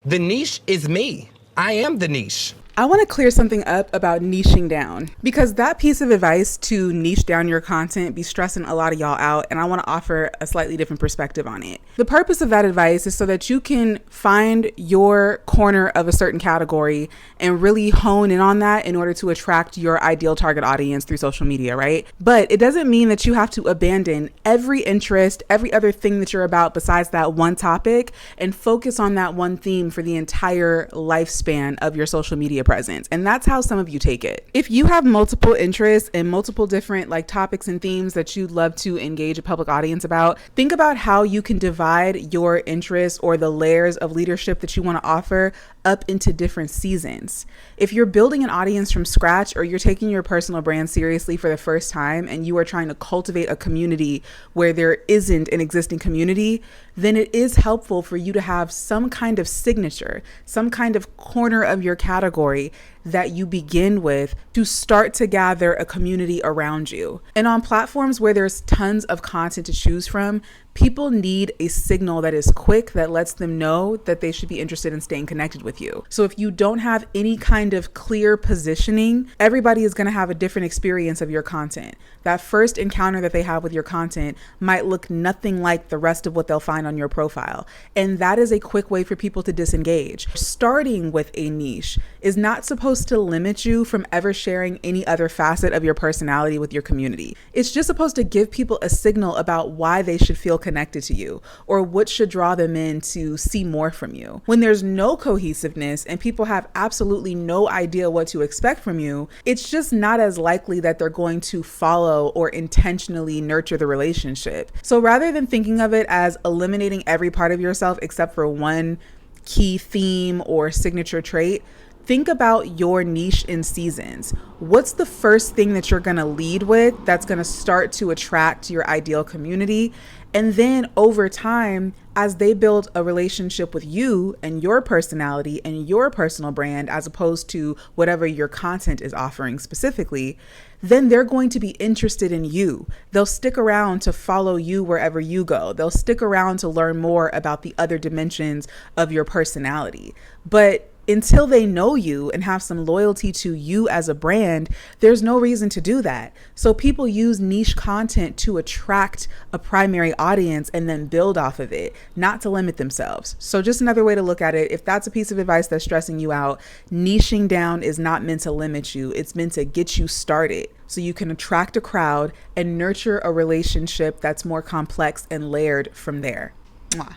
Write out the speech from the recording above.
The niche is me. I am the niche. I want to clear something up about niching down, because that piece of advice to niche down your content be stressing a lot of y'all out, and I want to offer a slightly different perspective on it. The purpose of that advice is so that you can find your corner of a certain category and really hone in on that in order to attract your ideal target audience through social media, right? But it doesn't mean that you have to abandon every interest, every other thing that you're about besides that one topic, and focus on that one theme for the entire lifespan of your social media presence. And that's how some of you take it. If you have multiple interests and multiple different topics and themes that you'd love to engage a public audience about, think about how you can divide your interests or the layers of leadership that you want to offer up into different seasons. If you're building an audience from scratch, or you're taking your personal brand seriously for the first time and you are trying to cultivate a community where there isn't an existing community, then it is helpful for you to have some kind of signature, some kind of corner of your category that you begin with to start to gather a community around you. And on platforms where there's tons of content to choose from, people need a signal that is quick, that lets them know that they should be interested in staying connected with you. So if you don't have any kind of clear positioning, everybody is going to have a different experience of your content. That first encounter that they have with your content might look nothing like the rest of what they'll find on your profile. And that is a quick way for people to disengage. Starting with a niche is not supposed to limit you from ever sharing any other facet of your personality with your community. It's just supposed to give people a signal about why they should feel connected to you, or what should draw them in to see more from you. When there's no cohesiveness and people have absolutely no idea what to expect from you, it's just not as likely that they're going to follow or intentionally nurture the relationship. So rather than thinking of it as eliminating every part of yourself except for one key theme or signature trait, think about your niche in seasons. What's the first thing that you're going to lead with that's going to start to attract your ideal community? And then over time, as they build a relationship with you and your personality and your personal brand, as opposed to whatever your content is offering specifically, then they're going to be interested in you. They'll stick around to follow you wherever you go. They'll stick around to learn more about the other dimensions of your personality. But until they know you and have some loyalty to you as a brand, there's no reason to do that. So people use niche content to attract a primary audience and then build off of it, not to limit themselves. So just another way to look at it, if that's a piece of advice that's stressing you out, niching down is not meant to limit you. It's meant to get you started so you can attract a crowd and nurture a relationship that's more complex and layered from there. Mwah.